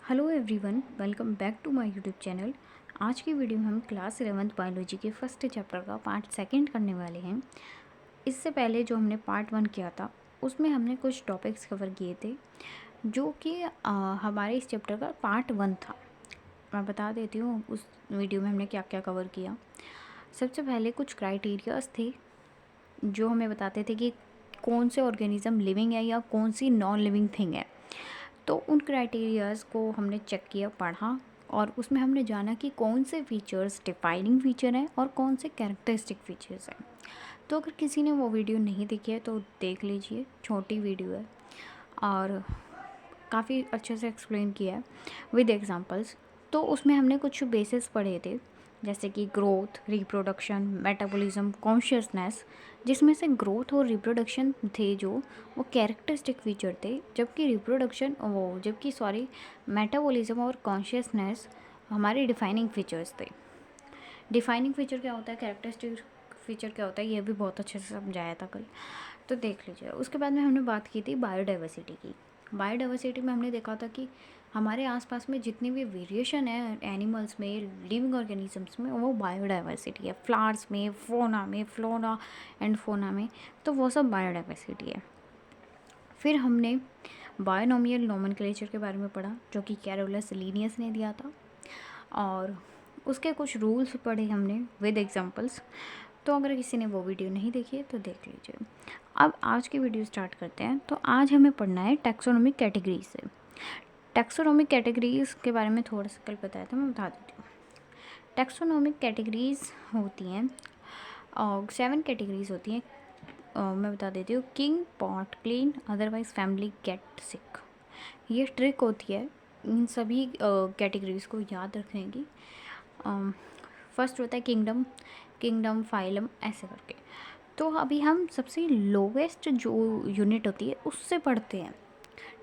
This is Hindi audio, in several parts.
Hello everyone, welcome back to my YouTube channel. आज की वीडियो में हम क्लास 11th बायोलॉजी के फर्स्ट चैप्टर का पार्ट सेकंड करने वाले हैं। इससे पहले जो हमने पार्ट 1 किया था उसमें हमने कुछ टॉपिक्स कवर किए थे जो कि हमारे इस चैप्टर का पार्ट 1 था। मैं बता देती हूँ उस वीडियो में हमने क्या क्या कवर किया। सबसे पहले कुछ क्राइटेरियाज थे जो हमें बताते थे कि कौन से ऑर्गेनिज़म लिविंग है या कौन सी नॉन लिविंग थिंग है। तो उन क्राइटेरियाज़ को हमने चेक किया, पढ़ा और उसमें हमने जाना कि कौन से फीचर्स डिफाइनिंग फीचर हैं और कौन से कैरेक्टरिस्टिक फीचर्स हैं। तो अगर किसी ने वो वीडियो नहीं देखी है तो देख लीजिए, छोटी वीडियो है और काफ़ी अच्छे से एक्सप्लेन किया है विद एग्जांपल्स। तो उसमें हमने कुछ बेसिस पढ़े थे जैसे कि ग्रोथ, रिप्रोडक्शन, मेटाबॉलिज्म, कॉन्शियसनेस, जिसमें से ग्रोथ और रिप्रोडक्शन थे जो वो कैरेक्टरिस्टिक फीचर थे, जबकि मेटाबॉलिज्म और कॉन्शियसनेस हमारे डिफाइनिंग फीचर्स थे। डिफाइनिंग फीचर क्या होता है, कैरेक्टरिस्टिक फीचर क्या होता है, ये भी बहुत अच्छे से समझाया था कल, तो देख लीजिए। उसके बाद में हमने बात की थी बायोडाइवर्सिटी की। बायोडाइवर्सिटी में हमने देखा था कि हमारे आसपास में जितनी भी वेरिएशन है एनिमल्स में, लिविंग ऑर्गेनिजम्स में, वो बायोडाइवर्सिटी है। फ्लावर्स में, फ्लोरा एंड फोना में, तो वो सब बायोडाइवर्सिटी है। फिर हमने बायोनोमियल नोमेनक्लेचर के बारे में पढ़ा जो कि कैरोलस लीनियस ने दिया था, और उसके कुछ रूल्स पढ़े हमने विद एग्जांपल्स। तो अगर किसी ने वो वीडियो नहीं देखी है तो देख लीजिए। अब आज की वीडियो स्टार्ट करते हैं। तो आज हमें पढ़ना है टैक्सोनॉमिक कैटेगरीज से। टैक्सोनॉमिक कैटेगरीज के बारे में थोड़ा सा कल बताया था, मैं बता देती हूँ। टैक्सोनॉमिक कैटेगरीज होती हैं और 7 कैटेगरीज होती हैं। मैं बता देती हूँ। King, pot, clean, otherwise family, get, sick. ये ट्रिक होती है इन सभी कैटेगरीज को याद रखने की। फर्स्ट होता है किंगडम, फाइलम, ऐसे करके। तो अभी हम सबसे लोवेस्ट जो यूनिट होती है उससे पढ़ते हैं,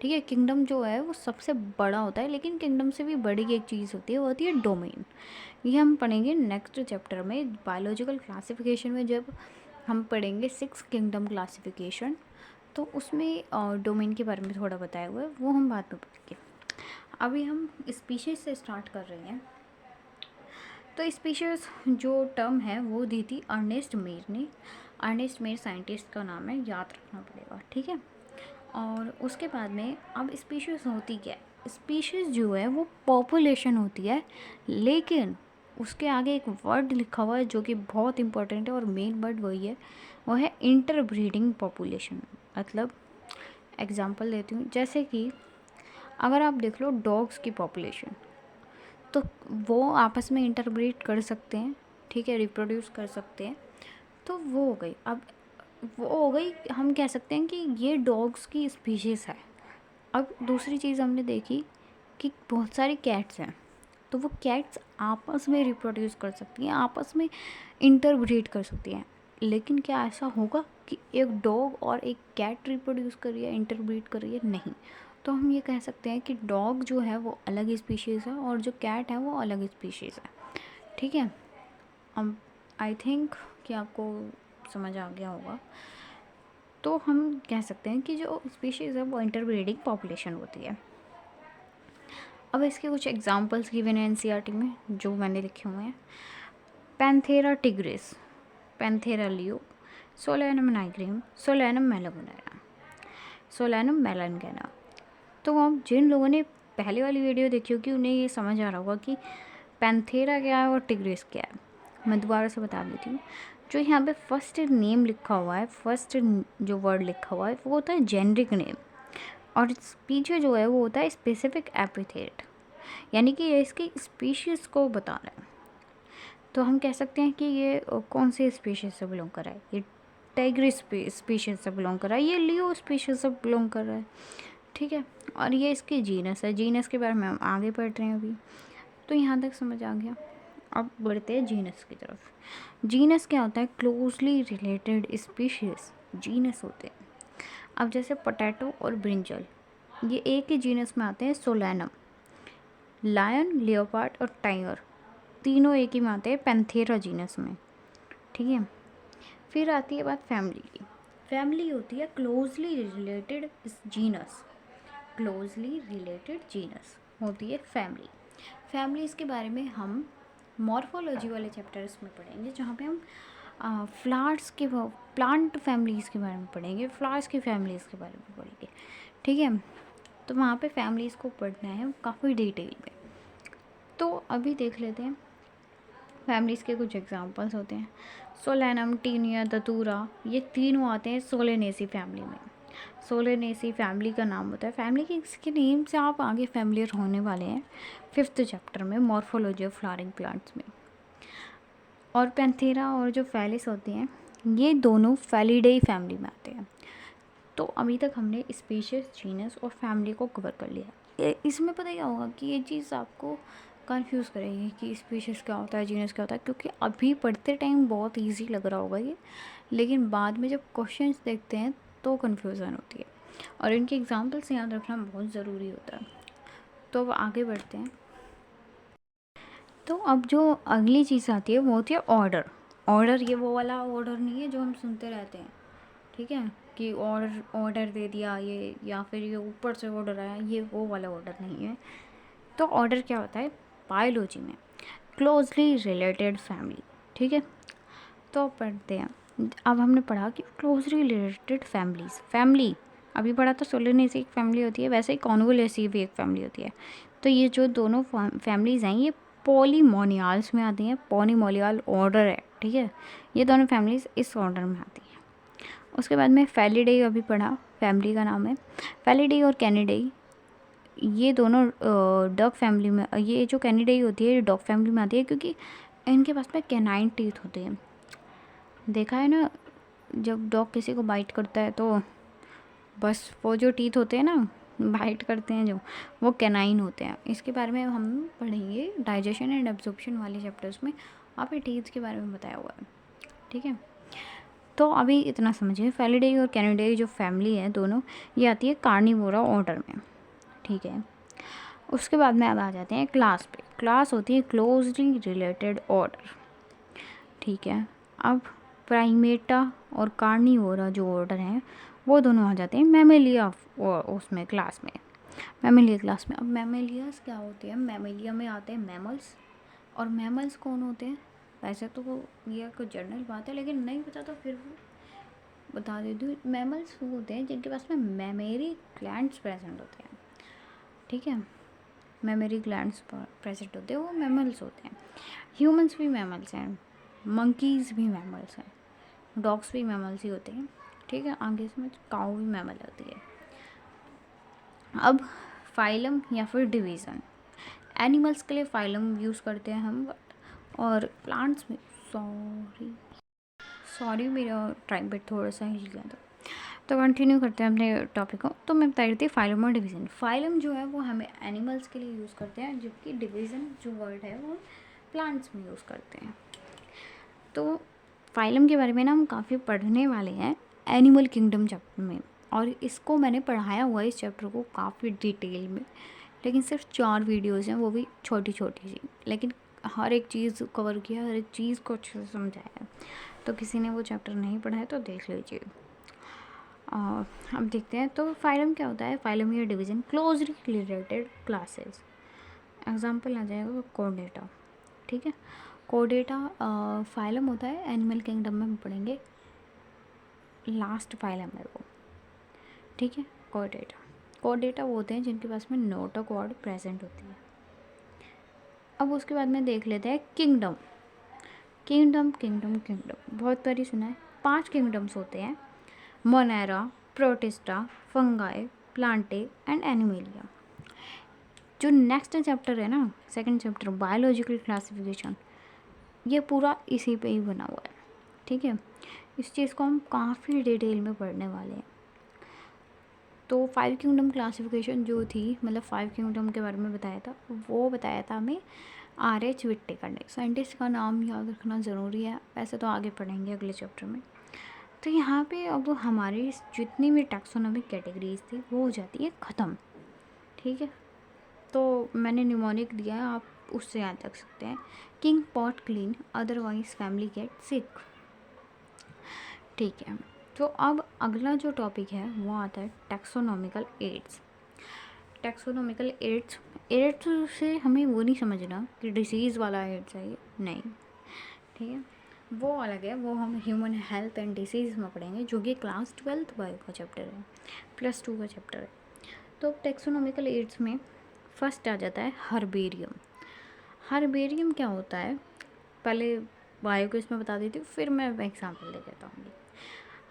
ठीक है। किंगडम जो है वो सबसे बड़ा होता है, लेकिन किंगडम से भी बड़ी एक चीज़ होती है, वो होती है डोमेन। ये हम पढ़ेंगे नेक्स्ट चैप्टर में, बायोलॉजिकल क्लासिफिकेशन में। जब हम पढ़ेंगे 6 किंगडम क्लासिफिकेशन, तो उसमें डोमेन के बारे में थोड़ा बताया हुआ है, वो हम बाद में पढ़ेंगे। अभी हम स्पीशीज़ से स्टार्ट कर रहे हैं। तो स्पीशीज़ जो टर्म है वो दी थी अर्नेस्ट मेयर ने। अर्नेस्ट मेयर साइंटिस्ट का नाम है, याद रखना पड़ेगा, ठीक है। और उसके बाद में अब स्पीशीज़ होती क्या है। स्पीशीज़ जो है वो पॉपुलेशन होती है, लेकिन उसके आगे एक वर्ड लिखा हुआ है जो कि बहुत इंपॉर्टेंट है और मेन वर्ड वही है, वो है इंटरब्रीडिंग पॉपुलेशन। मतलब एग्जांपल देती हूँ, जैसे कि अगर आप देख लो डॉग्स की पॉपुलेशन, तो वो आपस में इंटरब्रीड कर सकते हैं, ठीक है, रिप्रोड्यूस कर सकते हैं, तो वो हो गई। अब वो हो गई, हम कह सकते हैं कि ये डॉग्स की स्पीशीज़ है। अब दूसरी चीज़ हमने देखी कि बहुत सारी कैट्स हैं, तो वो कैट्स आपस में रिप्रोड्यूस कर सकती हैं, आपस में इंटरब्रीड कर सकती हैं। लेकिन क्या ऐसा होगा कि एक डॉग और एक कैट रिप्रोड्यूस कर रही है, इंटरब्रीड कर रही है? नहीं। तो हम ये कह सकते हैं कि डॉग जो है वो अलग स्पीशीज़ है और जो कैट है वो अलग स्पीशीज़ है, ठीक है। अब आई थिंक कि आपको समझ आ गया होगा। तो हम कह सकते हैं कि जो स्पीशीज़ है वो इंटरब्रीडिंग पॉपुलेशन होती है। अब इसके कुछ एग्जांपल्स गिवन है एनसीईआरटी में जो मैंने लिखे हुए हैं। Panthera tigris, Panthera leo, Solanum nigrum, Solanum मेलागोनेरा, सोलैनम मेलानगेना। तो अब जिन लोगों ने पहले वाली वीडियो देखी होगी उन्हें ये समझ आ रहा होगा कि पैंथेरा क्या है और टिग्रिस क्या है। मैं दोबारा से बता देती हूँ। जो यहाँ पे फर्स्ट नेम लिखा हुआ है, फर्स्ट जो वर्ड लिखा हुआ है वो होता है जेनरिक नेम, और पीछे जो है वो होता है स्पेसिफिक एपिथेट, यानी कि ये इसकी स्पीशीज़ को बता रहा है। तो हम कह सकते हैं कि ये कौन से स्पीशीज़ से बिलोंग कर रहा है। ये टाइग्रिस स्पीशीज़ से बिलोंग कर रहा है, ये लियो स्पीशीज़ से बिलोंग कर रहा है, ठीक है। और ये इसकी जीनस है, जीनस के बारे में हम आगे पढ़ रहे हैं अभी। तो यहाँ तक समझ आ गया। अब बढ़ते हैं जीनस की तरफ। जीनस क्या होता है? क्लोजली रिलेटेड स्पीशीज़ जीनस होते हैं। अब जैसे पोटैटो और ब्रिंजल, ये एक ही जीनस में आते हैं, सोलैनम। लायन, लियोपार्ड और टाइगर तीनों एक ही में आते हैं, पैंथेरा जीनस में, ठीक है। फिर आती है बात फैमिली की। फैमिली होती है closely related genus, closely related genus. होती है फैमिली। फैमिलीज़ के बारे में हम मॉर्फोलॉजी वाले चैप्टर्स में पढ़ेंगे, जहाँ पे हम फ्लावर्स के प्लांट फैमिलीज़ के बारे में पढ़ेंगे, फ्लावर्स की फैमिलीज़ के बारे में पढ़ेंगे, ठीक है। तो वहाँ पे फैमिलीज़ को पढ़ना है काफ़ी डिटेल में। तो अभी देख लेते हैं फैमिलीज़ के कुछ एग्जांपल्स होते हैं। सोलेनम, टीनिया, दतूरा, ये तीनों आते हैं सोलेनेसी फैमिली में। सोलेनेसी फैमिली का नाम होता है, फैमिली के इसके नेम से आप आगे फैमिलियर होने वाले हैं 5th चैप्टर में मॉर्फोलॉजी ऑफ फ्लावरिंग प्लांट्स में। और पैंथेरा और जो फैलिस होते हैं, ये दोनों फैलिडेई फैमिली में आते हैं। तो अभी तक हमने स्पीशीज, जीनस और फैमिली को कवर कर लिया। इसमें पता क्या होगा कि ये चीज़ आपको कंफ्यूज करेगी कि स्पीशीज़ क्या होता है, जीनस क्या होता है, क्योंकि अभी पढ़ते टाइम बहुत इजी लग रहा होगा ये, लेकिन बाद में जब क्वेश्चंस देखते हैं तो कन्फ्यूज़न होती है, और इनके एग्जांपल्स याद रखना बहुत ज़रूरी होता है। तो अब आगे बढ़ते हैं। तो अब जो अगली चीज़ आती है वो होती है ऑर्डर। ऑर्डर ये वो वाला ऑर्डर नहीं है जो हम सुनते रहते हैं, ठीक है, कि ऑर्डर दे दिया ये, या फिर ये ऊपर से ऑर्डर आया, ये वो वाला ऑर्डर नहीं है। तो ऑर्डर क्या होता है बायोलॉजी में? क्लोजली रिलेटेड फैमिली, ठीक है। तो पढ़ते हैं। अब हमने पढ़ा कि क्लोजली रिलेटेड फैमिलीज, फैमिली अभी पढ़ा तो सोलेनेसी एक फैमिली होती है, वैसे ही कॉन्वोलेसी भी एक फैमिली होती है। तो ये जो दोनों फैमिलीज हैं ये पॉलीमोनियाल्स में आती हैं, पॉलीमोनियल ऑर्डर है, ठीक है। ये दोनों फैमिलीज इस ऑर्डर में आती हैं। उसके बाद में फैलिडेई अभी पढ़ा, फैमिली का नाम है। फैलिडेई और कैनिडेई ये दोनों डॉग फैमिली में, ये जो कैनिडेई होती है ये डॉग फैमिली में आती है, क्योंकि इनके पास में कैनाइन टीथ होते हैं। देखा है ना, जब डॉग किसी को बाइट करता है तो बस वो जो टीथ होते हैं ना, बाइट करते हैं जो, वो कैनाइन होते हैं। इसके बारे में हम पढ़ेंगे डाइजेशन एंड एब्जॉर्प्शन वाले चैप्टर्स में, वहाँ पे टीथ के बारे में बताया हुआ है, ठीक है। तो अभी इतना समझिए, फैलिडेई और कैनिडेई जो फैमिली है दोनों, ये आती है कार्निवोरा ऑर्डर में, ठीक है। उसके बाद में अब आ जाते हैं क्लास पे। क्लास होती है क्लोजली रिलेटेड ऑर्डर, ठीक है। अब प्राइमेटा और कार्निवोरा जो ऑर्डर हैं वो दोनों आ जाते हैं मैमेलिया उसमें क्लास में, मैमेलिया क्लास में। अब मैमेलियास क्या होते हैं? मैमेलिया में आते हैं मैमल्स। और मैमल्स कौन होते हैं? वैसे तो ये कुछ जनरल बात है, लेकिन नहीं पता तो फिर बता देती हूँ। मैमल्स वो होते हैं जिनके पास में मैमेरी ग्लैंड्स प्रेजेंट होते हैं, ठीक है। मेमोरी ग्लैंड्स प्रेजेंट होते हैं, वो मैमल्स होते हैं। ह्यूमंस भी मैमल्स हैं, मंकीज़ भी मैमल्स हैं, डॉग्स भी मैमल्स ही होते हैं, ठीक है। आगे इसमें काऊ भी मैमल होती है। अब फाइलम या फिर डिवीज़न, एनिमल्स के लिए फाइलम यूज़ करते हैं हम, और प्लांट्स में सॉरी मेरा टाइम पे थोड़ा सा हिल गया था। तो कंटिन्यू करते हैं अपने टॉपिक को। तो मैं बता रही थी फाइलम और डिवीज़न। फाइलम जो है वो हमें एनिमल्स के लिए यूज़ करते हैं, जबकि डिवीज़न जो वर्ड है वो प्लांट्स में यूज़ करते हैं। तो फाइलम के बारे में ना हम काफ़ी पढ़ने वाले हैं एनिमल किंगडम चैप्टर में, और इसको मैंने पढ़ाया हुआ है इस चैप्टर को काफ़ी डिटेल में, लेकिन सिर्फ 4 वीडियोज़ हैं, वो भी छोटी छोटी सी, लेकिन हर एक चीज़ कवर किया, हर एक चीज़ को अच्छे से समझाया। तो किसी ने वो चैप्टर नहीं पढ़ा है तो देख लीजिए। अब देखते हैं तो फाइलम क्या होता है। फाइलम या division closely related classes. Example आ जाएगा कोडेटा, ठीक है। कोडेटा फाइलम होता है, एनिमल किंगडम में हम पढ़ेंगे, लास्ट फाइलम है वो, ठीक है। कोडेटा वो होते हैं जिनके पास में नोटोकॉर्ड प्रेजेंट होती है। अब उसके बाद में देख लेते हैं किंगडम। किंगडम बहुत बारी सुना है। 5 किंगडम्स होते हैं, Monera, protista, fungi, Plantae and animalia. जो नेक्स्ट चैप्टर है ना, सेकंड चैप्टर बायोलॉजिकल क्लासिफिकेशन, ये पूरा इसी पे ही बना हुआ है, ठीक है। इस चीज़ को हम काफ़ी डिटेल में पढ़ने वाले हैं। तो 5 किंगडम क्लासिफिकेशन जो थी, मतलब 5 किंगडम के बारे में बताया था, वो बताया था हमें RH विट्टिकर ने। साइंटिस्ट का नाम याद रखना ज़रूरी है, वैसे तो आगे पढ़ेंगे अगले चैप्टर में। तो यहाँ पे अब हमारी जितनी भी टैक्सोनॉमिक कैटेगरीज थी वो हो जाती है ख़त्म, ठीक है। तो मैंने निमोनिक दिया है, आप उससे याद रख सकते हैं। King pot clean, otherwise family get सिक, ठीक है। तो अब अगला जो टॉपिक है वो आता है taxonomical aids. Taxonomical aids, aids से हमें वो नहीं समझना कि डिसीज़ वाला एड्स है ये, नहीं, ठीक है, वो अलग है, वो हम ह्यूमन हेल्थ एंड डिसीज़ में पढ़ेंगे, जो कि क्लास 12th बायो का चैप्टर है, +2 का चैप्टर है। तो टैक्सोनॉमिकल एड्स में फर्स्ट आ जाता है हर्बेरियम। हर्बेरियम क्या होता है, पहले बायो को इसमें बता देती हूँ, फिर मैं एग्जाम्पल दे देता हूँ।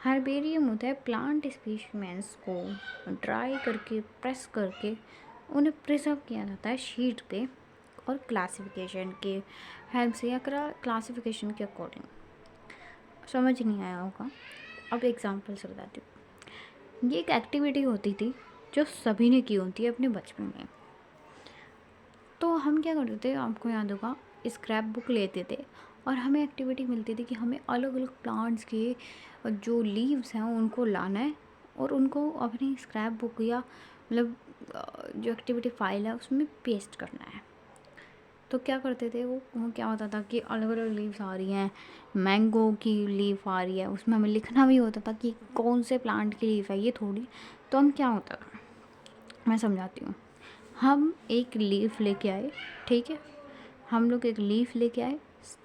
हर्बेरियम होता है प्लांट स्पीशीमेंट्स को ड्राई करके, प्रेस करके उन्हें प्रिजर्व किया जाता है शीट पे, और क्लासिफिकेशन के हेल्प से या क्लासिफिकेशन के अकॉर्डिंग। समझ नहीं आया होगा, अब एग्जाम्पल से बताती हूँ। ये एक एक्टिविटी होती थी जो सभी ने की होती है अपने बचपन में। तो हम क्या करते थे, आपको याद होगा, स्क्रैप बुक लेते थे और हमें एक्टिविटी मिलती थी कि हमें अलग अलग प्लांट्स के जो लीव्स हैं उनको लाना है और उनको अपनी स्क्रैप बुक या मतलब जो एक्टिविटी फाइल है उसमें पेस्ट करना है। तो क्या करते थे वो क्या होता था कि अलग अलग लीव्स आ रही हैं, मैंगो की लीफ आ रही है, उसमें हमें लिखना भी होता था कि कौन से प्लांट की लीफ है ये थोड़ी। तो हम क्या होता था, मैं समझाती हूँ। हम एक लीफ लेके आए, ठीक है, हम लोग एक लीफ लेके आए,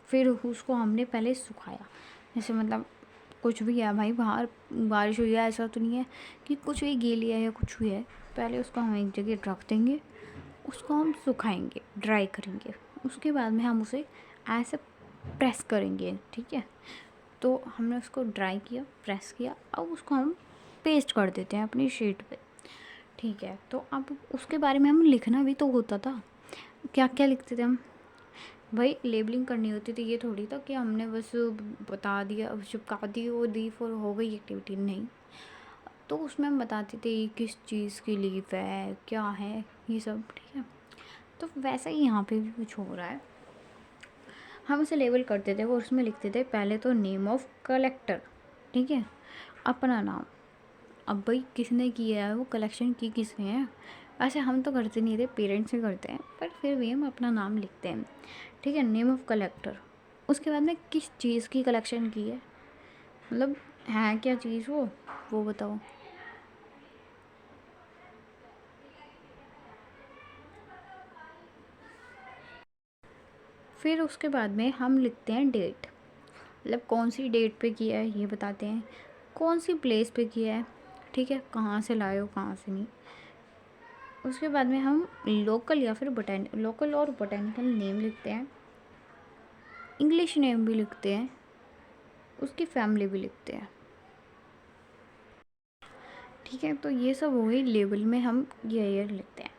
फिर उसको हमने पहले सुखाया, जैसे मतलब कुछ भी है भाई, बाहर बारिश हुई है, ऐसा तो नहीं है कि कुछ भी गीली है या कुछ भी है, पहले उसको हम एक जगह रख देंगे, उसको हम सुखाएंगे, ड्राई करेंगे, उसके बाद में हम उसे ऐसे प्रेस करेंगे, ठीक है। तो हमने उसको ड्राई किया, प्रेस किया, अब उसको हम पेस्ट कर देते हैं अपनी शीट पे, ठीक है। तो अब उसके बारे में हम लिखना भी तो होता था, क्या क्या लिखते थे हम भाई, लेबलिंग करनी होती थी, ये थोड़ी था कि हमने बस बता दिया, चिपका दी वो लीफ और हो गई एक्टिविटी, नहीं। तो उसमें हम बताते थे किस चीज़ की लीफ है, क्या है, ये सब, ठीक है। तो वैसा ही यहाँ पे भी कुछ हो रहा है, हम उसे लेबल करते थे और उसमें लिखते थे पहले तो नेम ऑफ कलेक्टर, ठीक है, अपना नाम। अब भाई किसने किया है वो कलेक्शन की किसने है, वैसे हम तो करते नहीं थे, पेरेंट्स ही करते हैं, पर फिर भी हम अपना नाम लिखते हैं, ठीक है, नेम ऑफ कलेक्टर। उसके बाद में किस चीज़ की कलेक्शन की है, मतलब है क्या चीज़ वो बताओ। फिर उसके बाद में हम लिखते हैं डेट, मतलब कौन सी डेट पे किया है ये बताते हैं, कौन सी प्लेस पे किया है, ठीक है, कहाँ से लाए हो कहाँ से नहीं। उसके बाद में हम लोकल या फिर लोकल और बोटेनिकल नेम लिखते हैं, इंग्लिश नेम भी लिखते हैं, उसकी फैमिली भी लिखते हैं, ठीक है। तो ये सब हो गई लेबल में, हम ये लिखते हैं।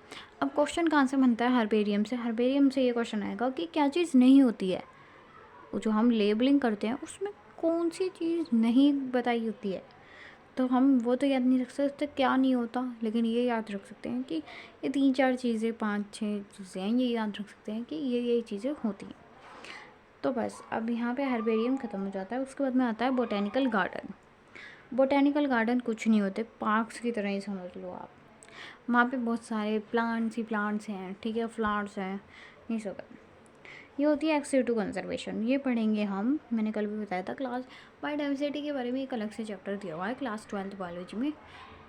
अब क्वेश्चन कहाँ से बनता है, हर्बेरियम से। हर्बेरियम से ये क्वेश्चन आएगा कि क्या चीज़ नहीं होती है, वो जो हम लेबलिंग करते हैं उसमें कौन सी चीज़ नहीं बताई होती है। तो हम वो तो याद नहीं रख सकते क्या नहीं होता, लेकिन ये याद रख सकते हैं कि ये 3-4 चीज़ें, 5-6 चीज़ें हैं, ये याद रख सकते हैं कि ये चीज़ें होती हैं। तो बस अब यहाँ पे हर्बेरियम ख़त्म हो जाता है। उसके बाद में आता है बोटेनिकल गार्डन। बोटेनिकल गार्डन कुछ नहीं होते, पार्क्स की तरह ही समझ लो आप। वहाँ पे बहुत सारे प्लांट्स ही प्लांट्स हैं, ठीक है, फ्लावर्स हैं, ये सब है। ये होती है एक्स2 कंजर्वेशन, ये पढ़ेंगे हम, मैंने कल भी बताया था। क्लास बायोडाइवर्सिटी के बारे में एक अलग से चैप्टर दिया हुआ है क्लास 12th बायोलॉजी में,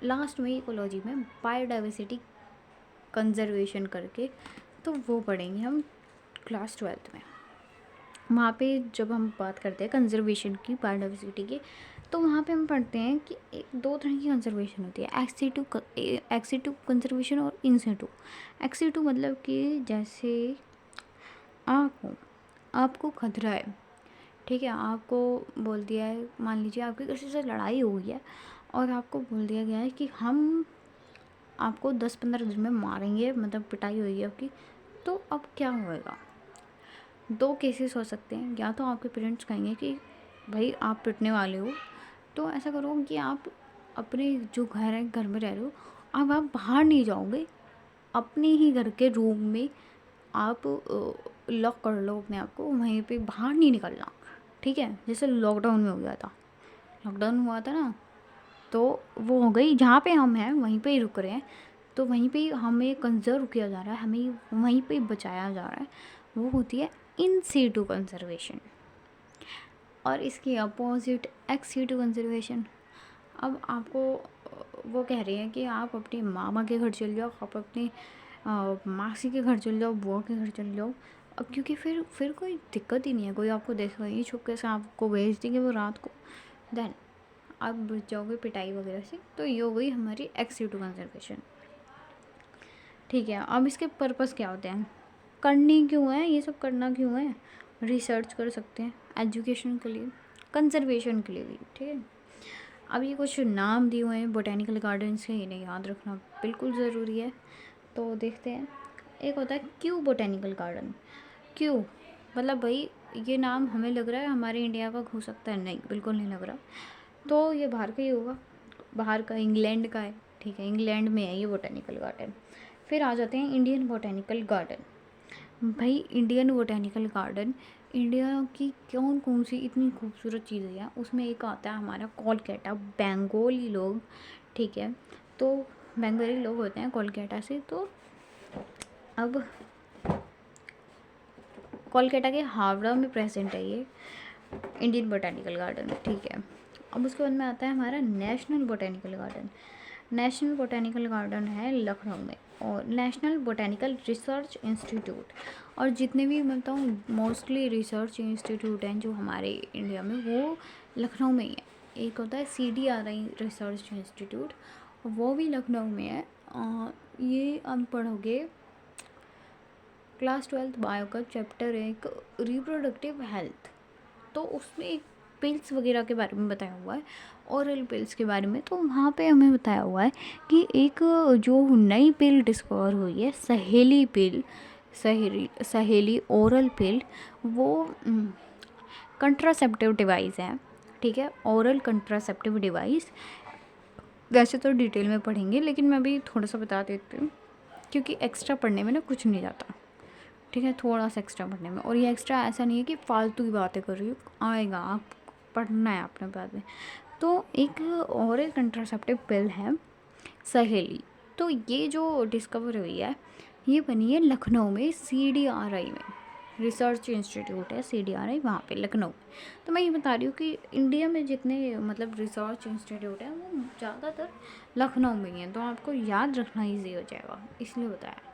लास्ट में इकोलॉजी में बायोडाइवर्सिटी कंजर्वेशन करके, तो वो पढ़ेंगे हम क्लास 12th में। वहाँ पे जब हम बात करते हैं कंजर्वेशन की, बायोडाइवर्सिटी की, तो वहाँ पे हम पढ़ते हैं कि एक दो तरह की कंजर्वेशन होती है, एक्स2 कंजर्वेशन और इन-सिटू। एक्स2 मतलब कि जैसे आपको खतरा है, ठीक है, आपको बोल दिया है, मान लीजिए आपकी किसी से लड़ाई हो गई है और आपको बोल दिया गया है कि हम आपको 10-15 दिन में मारेंगे, मतलब पिटाई हुई है आपकी। तो अब क्या होएगा, दो केसेस हो सकते हैं, या तो आपके पेरेंट्स कहेंगे कि भाई आप पिटने वाले हो, तो ऐसा करो कि आप अपने जो घर है, घर में रह रहे हो, अब आप बाहर नहीं जाओगे, अपने ही घर के रूम में आप लॉक कर लो अपने आप को, वहीं पे बाहर नहीं निकलना, ठीक है। जैसे लॉकडाउन में हो गया था, लॉकडाउन हुआ था ना, तो वो हो गई, जहाँ पे हम हैं वहीं पे ही रुक रहे हैं, तो वहीं पे ही हमें कंजर्व किया जा रहा है, हमें वहीं पे ही बचाया जा रहा है, वो होती है इन सीटू कंजर्वेशन। और इसके अपोजिट एक्स सीटू कंजर्वेशन। अब आपको वो कह रही हैं कि आप अपने मामा के घर चले जाओ, आप अपनी मासी के घर चले जाओ, बुआ के घर चले जाओ। अब क्योंकि फिर कोई दिक्कत ही नहीं है, कोई आपको देखेगा ही, छुपके से आपको भेज देंगे वो रात को, देन आप बच जाओगे पिटाई वगैरह से। तो ये हो गई हमारी एक्स-2 कंजर्वेशन। ठीक है, अब इसके पर्पस क्या होते हैं, करनी क्यों है, ये सब करना क्यों है? रिसर्च कर सकते हैं, एजुकेशन के लिए, कंजर्वेशन के लिए भी। ठीक है, अब ये कुछ नाम दिए हुए हैं बोटेनिकल गार्डन्स के, इन्हें याद रखना बिल्कुल ज़रूरी है। तो देखते हैं, एक होता है क्यों बोटेनिकल गार्डन। क्यों मतलब भाई ये नाम हमें लग रहा है हमारे इंडिया का हो सकता है, नहीं बिल्कुल नहीं लग रहा, तो ये बाहर का ही होगा, बाहर का, इंग्लैंड का है। ठीक है, इंग्लैंड में है ये बोटेनिकल गार्डन। फिर आ जाते हैं इंडियन बोटेनिकल गार्डन। भाई इंडियन बोटेनिकल गार्डन, इंडिया की कौन कौन सी इतनी खूबसूरत चीज़ें हैं, उसमें एक आता है हमारा कोलकाता, बंगाली लोग। ठीक है, तो बंगाली लोग होते हैं कोलकाता से। तो अब कोलकाता के हावड़ा में प्रेजेंट है ये इंडियन बोटेनिकल गार्डन। ठीक है, अब उसके बाद में आता है हमारा national botanical garden. National botanical garden है लखनऊ में, और नेशनल बोटेनिकल रिसर्च इंस्टीट्यूट। और जितने भी मैं बताऊँ मोस्टली रिसर्च इंस्टीट्यूट हैं जो हमारे इंडिया में, वो लखनऊ में ही है। एक होता है CDRI रिसर्च इंस्टीट्यूट, वो भी लखनऊ में है। ये आप पढ़ोगे क्लास 12 बायो का चैप्टर है एक रिप्रोडक्टिव हेल्थ, तो उसमें एक पिल्स वगैरह के बारे में बताया हुआ है, ओरल पिल्स के बारे में। तो वहाँ पे हमें बताया हुआ है कि एक जो नई पिल डिस्कवर हुई है, सहेली पिल, सहेली ओरल पिल, वो कंट्रासेप्टिव डिवाइस है। ठीक है, ओरल कंट्रासेप्टिव डिवाइस। वैसे तो डिटेल में पढ़ेंगे, लेकिन मैं भी थोड़ा सा बता देती हूँ, क्योंकि एक्स्ट्रा पढ़ने में ना कुछ नहीं जाता। ठीक है, थोड़ा सा एक्स्ट्रा पढ़ने में, और ये एक्स्ट्रा ऐसा नहीं है कि फालतू की बातें कर रही हूँ, आएगा, आप पढ़ना है आपने बाद में। तो एक और एक कंट्रासेप्टिव पिल है सहेली। तो ये जो डिस्कवर हुई है, ये बनी है लखनऊ में CDRI में, रिसर्च इंस्टीट्यूट है CDRI वहाँ पे लखनऊ। तो मैं ये बता रही हूँ कि इंडिया में जितने मतलब रिसर्च इंस्टीट्यूट हैं वो ज़्यादातर लखनऊ में ही हैं, तो आपको याद रखना ईजी हो जाएगा, इसलिए होता है।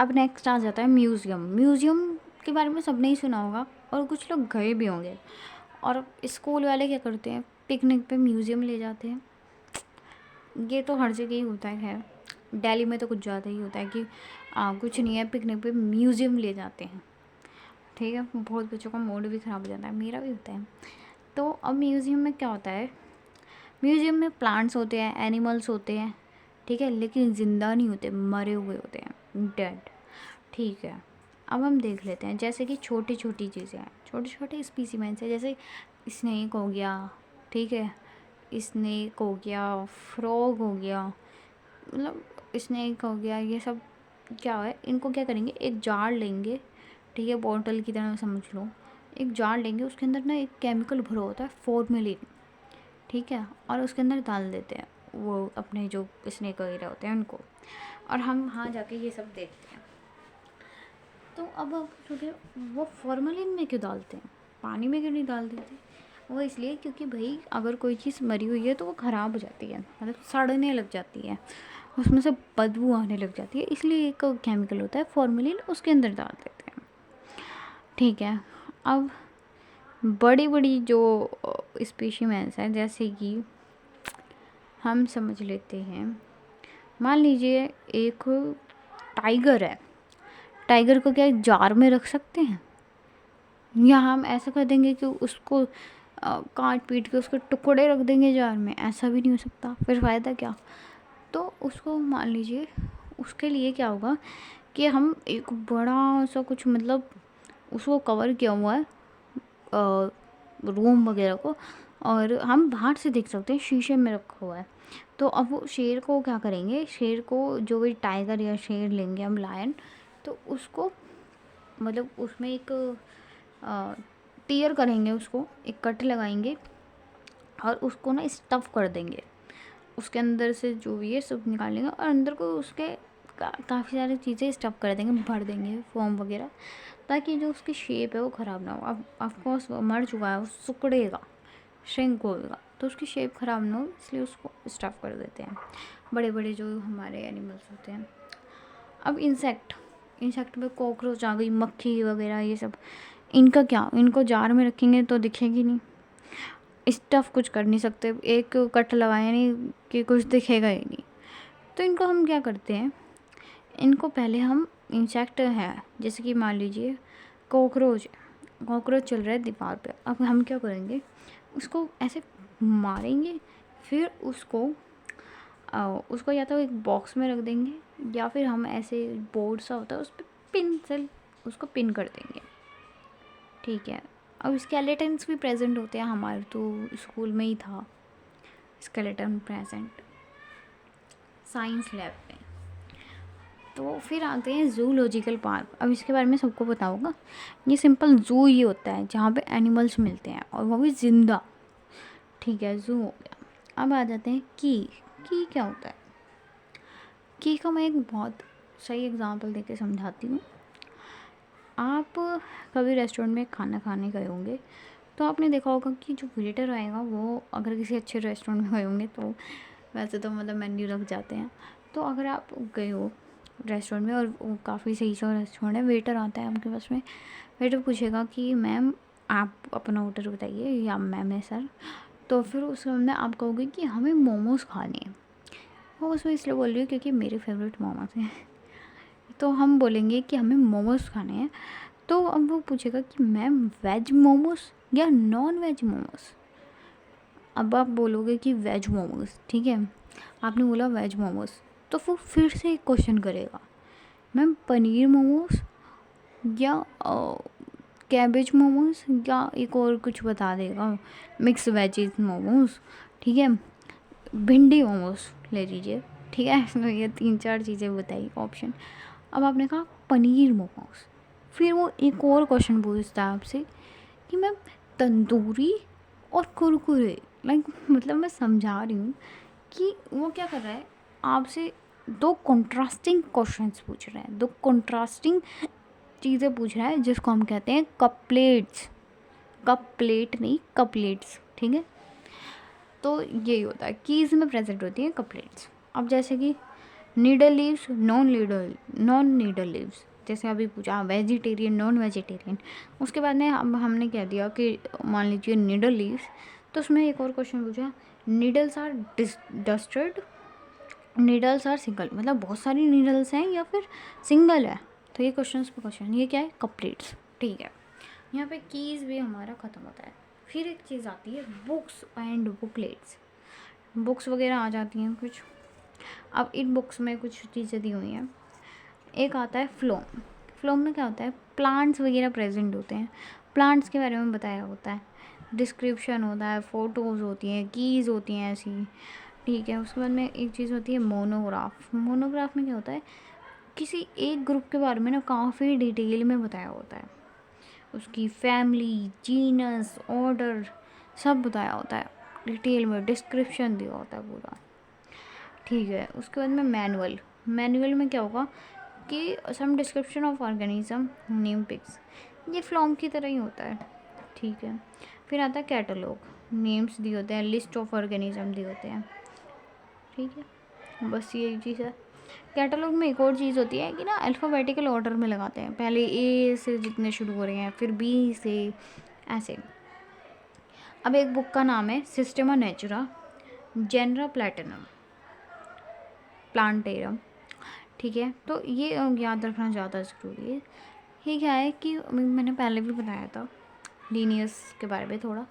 अब नेक्स्ट आ जाता है म्यूज़ियम। म्यूज़ियम के बारे में सबने ही सुना होगा, और कुछ लोग गए भी होंगे। और स्कूल वाले क्या करते हैं, पिकनिक पे म्यूज़ियम ले जाते हैं। ये तो हर जगह ही होता है, खैर दिल्ली में तो कुछ ज़्यादा ही होता है कि कुछ नहीं है, पिकनिक पे म्यूज़ियम ले जाते हैं। ठीक है, बहुत बच्चों का मूड भी ख़राब हो जाता है, मेरा भी होता है। तो अब म्यूज़ियम में क्या होता है, म्यूज़ियम में प्लांट्स होते हैं, एनिमल्स होते हैं। ठीक है, लेकिन ज़िंदा नहीं होते, मरे हुए होते हैं, डेड। ठीक है, अब हम देख लेते हैं, जैसे कि छोटी छोटी चीज़ें हैं, छोटे छोटे स्पीसीमेंस हैं, जैसे स्नेक हो गया। ठीक है, स्नेक हो गया, फ्रॉग हो गया, मतलब स्नेक हो गया, ये सब क्या है, इनको क्या करेंगे, एक जार लेंगे। ठीक है, बॉटल की तरह समझ लो, एक जार लेंगे, उसके अंदर ना एक केमिकल भरा होता है, फॉर्मेलिन। ठीक है, और उसके अंदर डाल देते हैं वो अपने जो स्नेक वगैरह होते हैं उनको, और हम वहाँ जाके ये सब देखते हैं। तो अब आप सोचिए, वो फॉर्मेलिन में क्यों डालते हैं, पानी में क्यों नहीं डाल देते? वो इसलिए क्योंकि भाई अगर कोई चीज़ मरी हुई है तो वो ख़राब हो जाती है, मतलब सड़ने लग जाती है, उसमें से बदबू आने लग जाती है, इसलिए एक केमिकल होता है फॉर्मेलिन, उसके अंदर डाल देते हैं। ठीक है, अब बड़ी बड़ी जो स्पीशीमेंस हैं, जैसे कि हम समझ लेते हैं, मान लीजिए एक टाइगर है, टाइगर को क्या एक जार में रख सकते हैं, या हम ऐसा कर देंगे कि उसको काट पीट के उसके टुकड़े रख देंगे जार में? ऐसा भी नहीं हो सकता, फिर फ़ायदा क्या? तो उसको मान लीजिए, उसके लिए क्या होगा कि हम एक बड़ा सा कुछ, मतलब उसको कवर किया हुआ है रूम वगैरह को, और हम बाहर से देख सकते हैं, शीशे में रखा हुआ है। तो अब वो शेर को क्या करेंगे, शेर को जो भी टाइगर या शेर लेंगे हम, लायन, तो उसको मतलब उसमें एक टीयर करेंगे, उसको एक कट लगाएंगे, और उसको ना स्टफ़ कर देंगे, उसके अंदर से जो भी है सब निकाल लेंगे, और अंदर को उसके काफ़ी सारी चीज़ें स्टफ़ कर देंगे, भर देंगे फोम वगैरह, ताकि जो उसकी शेप है वो ख़राब ना हो। अब ऑफकोर्स वो मर चुका है, वो सिकुड़ेगा, श्रिंक होगा, तो उसकी शेप ख़राब ना हो इसलिए उसको स्टफ़ कर देते हैं, बड़े बड़े जो हमारे एनिमल्स होते हैं। अब इंसेक्ट में कॉकरोच आ गई, मक्खी वगैरह ये सब, इनका क्या, इनको जार में रखेंगे तो दिखेगी नहीं, स्टफ़ कुछ कर नहीं सकते, एक कट लगाए नहीं कि कुछ दिखेगा ही नहीं। तो इनको हम क्या करते हैं, इनको पहले हम इंसेक्ट है जैसे कि मान लीजिए कॉकरोच चल रहा है दीवार पे, अब हम क्या करेंगे, उसको ऐसे मारेंगे, फिर उसको या तो एक बॉक्स में रख देंगे या फिर हम ऐसे बोर्ड सा होता है उस पर पिन से उसको पिन कर देंगे, ठीक है। अब स्केलेटन्स भी प्रेजेंट होते हैं, हमारे तो स्कूल में ही था स्केलेटन प्रेजेंट साइंस लैब में। तो फिर आते हैं जूलॉजिकल पार्क। अब इसके बारे में सबको पता होगा, ये सिंपल जू ही होता है जहाँ पे एनिमल्स मिलते हैं और वो भी ज़िंदा, ठीक है, जू हो गया। अब आ जाते हैं की क्या होता है। की का मैं एक बहुत सही एग्जांपल देके समझाती हूँ। आप कभी रेस्टोरेंट में खाना खाने गए होंगे तो आपने देखा होगा कि जो वेटर आएगा वो, अगर किसी अच्छे रेस्टोरेंट में गए होंगे तो वैसे तो मतलब मेन्यू रख जाते हैं, तो अगर आप गए हो रेस्टोरेंट में और वो काफ़ी सही सा रेस्टोरेंट है, वेटर आता है आपके पास में, वेटर पूछेगा कि मैम आप अपना ऑर्डर बताइए या मैम है सर, तो फिर उस समय आप कहोगे कि हमें मोमोज़ खाने हैं। मोमोज़ मैं इसलिए बोल रही हूँ क्योंकि मेरे फेवरेट मोमोज़ हैं। तो हम बोलेंगे कि हमें मोमोज़ खाने हैं, तो अब वो पूछेगा कि मैम वेज मोमोज़ या नॉन वेज मोमोज़। अब आप बोलोगे कि वेज मोमोज़, ठीक है, आपने बोला वेज मोमोज़, तो वो फिर से एक क्वेश्चन करेगा, मैम पनीर मोमोज़ या कैबेज मोमोज़ या एक और कुछ बता देगा, मिक्स वेजीज मोमोज़, ठीक है, भिंडी मोमोज़ ले लीजिए, ठीक है। तो ये 3-4 चीज़ें बताई ऑप्शन। अब आपने कहा पनीर मोमोज़, फिर वो एक और क्वेश्चन पूछता है आपसे कि मैम तंदूरी और कुरकुरे, लाइक मतलब मैं समझा रही हूँ कि वो क्या कर रहा है, आपसे दो कंट्रास्टिंग क्वेश्चंस पूछ रहा है, दो कंट्रास्टिंग चीज़ें पूछ रहा है, जिसको हम कहते हैं कपलेट्स, कप प्लेट नहीं कपलेट्स, ठीक है। तो यही होता है, कीज़ में प्रेजेंट होती है कपलेट्स। अब जैसे कि needle leaves, non needle leaves, जैसे अभी पूछा वेजिटेरियन नॉन वेजिटेरियन, उसके बाद में अब हमने कह दिया कि मान लीजिए नीडल लीव्स, तो उसमें एक और क्वेश्चन पूछा needles are dusted, needles are single, मतलब बहुत सारी नीडल्स हैं या फिर सिंगल है। तो ये क्वेश्चन ये क्या है, कपलेट्स, ठीक है। यहाँ पे कीज़ भी हमारा ख़त्म होता है। फिर एक चीज़ आती है बुक्स एंड बुकलेट्स, बुक्स वगैरह आ जाती हैं कुछ। अब इन बुक्स में कुछ चीज़ें दी हुई हैं, एक आता है फ्लोम। फ्लोम में क्या होता है, प्लांट्स वगैरह प्रेजेंट होते हैं, प्लांट्स के बारे में बताया होता है, डिस्क्रिप्शन होता है, फ़ोटोज़ होती हैं, कीज़ होती हैं ऐसी, ठीक है। उसके बाद में एक चीज़ होती है मोनोग्राफ। मोनोग्राफ में क्या होता है, किसी एक ग्रुप के बारे में ना काफ़ी डिटेल में बताया होता है, उसकी फैमिली, जीनस, ऑर्डर सब बताया होता है डिटेल में, डिस्क्रिप्शन दिया होता है पूरा, ठीक है। उसके बाद में मैनुअल में क्या होगा कि some description of organism, name picks, ये फ्लॉम की तरह ही होता है, ठीक है। फिर आता है कैटलॉग, नेम्स दिए होते हैं, लिस्ट ऑफ ऑर्गेनिज्म दिए होते हैं, ठीक है। बस यही चीज़ है। कैटलॉग में एक और चीज़ होती है कि ना अल्फ़ाबेटिकल ऑर्डर में लगाते हैं, पहले ए से जितने शुरू हो रहे हैं फिर बी से, ऐसे। अब एक बुक का नाम है सिस्टेमा नेचुरा जेनरा प्लांटेरम, ठीक है। तो ये याद रखना ज़्यादा ज़रूरी है। ये क्या है कि मैंने पहले भी बताया था लीनियस के बारे में थोड़ा,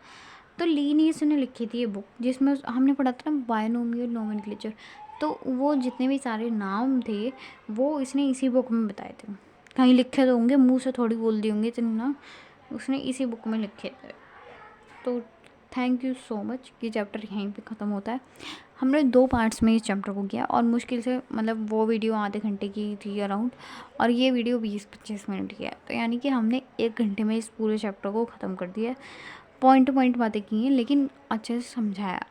तो लीनियस ने लिखी थी ये बुक, जिसमें हमने पढ़ा था ना बायनोमियल नोमेनक्लेचर, तो वो जितने भी सारे नाम थे वो इसने इसी बुक में बताए थे, कहीं लिखे तो होंगे, मुंह से थोड़ी बोल दिए होंगे इतने ना, उसने इसी बुक में लिखे थे। तो थैंक यू सो मच। ये चैप्टर यहीं पे ख़त्म होता है। हमने 2 पार्ट्स में इस चैप्टर को किया और मुश्किल से मतलब वो वीडियो आधे घंटे की थी अराउंड, और ये वीडियो 20-25 मिनट की है, तो यानी कि हमने 1 घंटे में इस पूरे चैप्टर को ख़त्म कर दिया है। पॉइंट टू पॉइंट बातें की हैं लेकिन अच्छे से समझाया,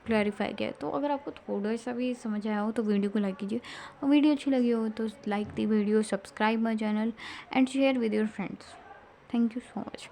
क्लैरिफाई किया। तो अगर आपको थोड़ा सा भी समझ आया हो तो वीडियो को लाइक कीजिए, और वीडियो अच्छी लगी हो तो like the video, subscribe my channel and share with your friends. Thank you so much.